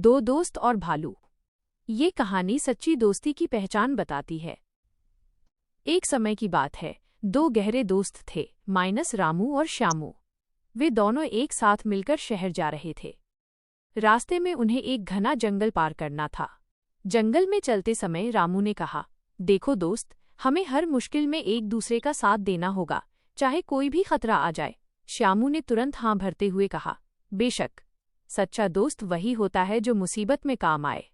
दो दोस्त और भालू। ये कहानी सच्ची दोस्ती की पहचान बताती है। एक समय की बात है, दो गहरे दोस्त थे, माइनस रामू और श्यामू। वे दोनों एक साथ मिलकर शहर जा रहे थे। रास्ते में उन्हें एक घना जंगल पार करना था। जंगल में चलते समय रामू ने कहा, देखो दोस्त, हमें हर मुश्किल में एक दूसरे का साथ देना होगा, चाहे कोई भी खतरा आ जाए। श्यामू ने तुरंत हाँ भरते हुए कहा, बेशक, सच्चा दोस्त वही होता है जो मुसीबत में काम आए।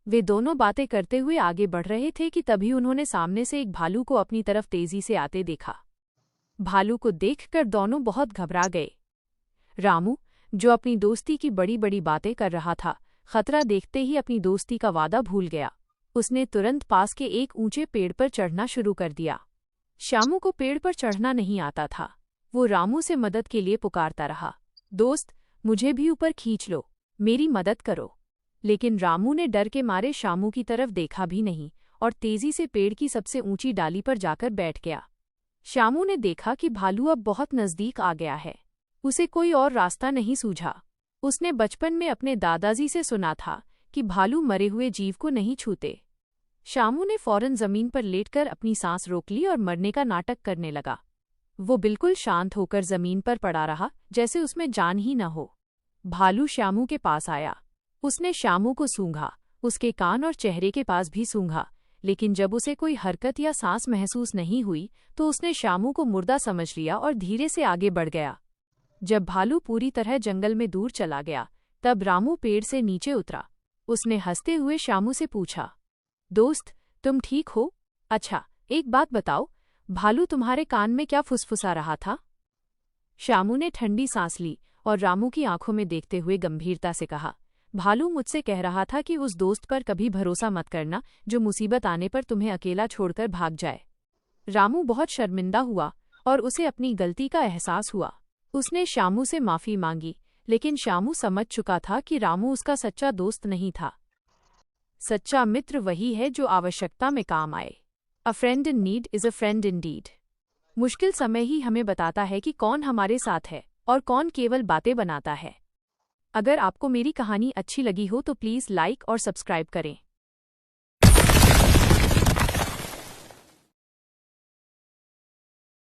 वे दोनों बातें करते हुए आगे बढ़ रहे थे कि तभी उन्होंने सामने से एक भालू को अपनी तरफ तेजी से आते देखा। भालू को देखकर दोनों बहुत घबरा गए। रामू, जो अपनी दोस्ती की बड़ी बड़ी बातें कर रहा था, खतरा देखते ही अपनी दोस्ती का वादा भूल गया। उसने तुरंत पास के एक ऊंचे पेड़ पर चढ़ना शुरू कर दिया। श्यामू को पेड़ पर चढ़ना नहीं आता था। वो रामू से मदद के लिए पुकारता रहा, दोस्त, मुझे भी ऊपर खींच लो, मेरी मदद करो। लेकिन रामू ने डर के मारे श्यामू की तरफ देखा भी नहीं और तेजी से पेड़ की सबसे ऊंची डाली पर जाकर बैठ गया। श्यामू ने देखा कि भालू अब बहुत नजदीक आ गया है। उसे कोई और रास्ता नहीं सूझा। उसने बचपन में अपने दादाजी से सुना था कि भालू मरे हुए जीव को नहीं छूते। श्यामू ने फौरन जमीन पर लेटकर अपनी सांस रोक ली और मरने का नाटक करने लगा। वो बिल्कुल शांत होकर जमीन पर पड़ा रहा, जैसे उसमें जान ही न हो। भालू श्यामू के पास आया। उसने श्यामू को सूंघा, उसके कान और चेहरे के पास भी सूंघा, लेकिन जब उसे कोई हरकत या सांस महसूस नहीं हुई तो उसने श्यामू को मुर्दा समझ लिया और धीरे से आगे बढ़ गया। जब भालू पूरी तरह जंगल में दूर चला गया, तब रामू पेड़ से नीचे उतरा। उसने हंसते हुए श्यामू से पूछा, दोस्त, तुम ठीक हो? अच्छा, एक बात बताओ, भालू तुम्हारे कान में क्या फुसफुसा रहा था? श्यामू ने ठंडी सांस ली और रामू की आंखों में देखते हुए गंभीरता से कहा, भालू मुझसे कह रहा था कि उस दोस्त पर कभी भरोसा मत करना जो मुसीबत आने पर तुम्हें अकेला छोड़कर भाग जाए। रामू बहुत शर्मिंदा हुआ और उसे अपनी गलती का एहसास हुआ। उसने श्यामू से माफी मांगी, लेकिन श्यामू समझ चुका था कि रामू उसका सच्चा दोस्त नहीं था। सच्चा मित्र वही है जो आवश्यकता में काम आए। A friend in need is a friend indeed। मुश्किल समय ही हमें बताता है कि कौन हमारे साथ है और कौन केवल बातें बनाता है। अगर आपको मेरी कहानी अच्छी लगी हो तो प्लीज़ लाइक और सब्सक्राइब करें।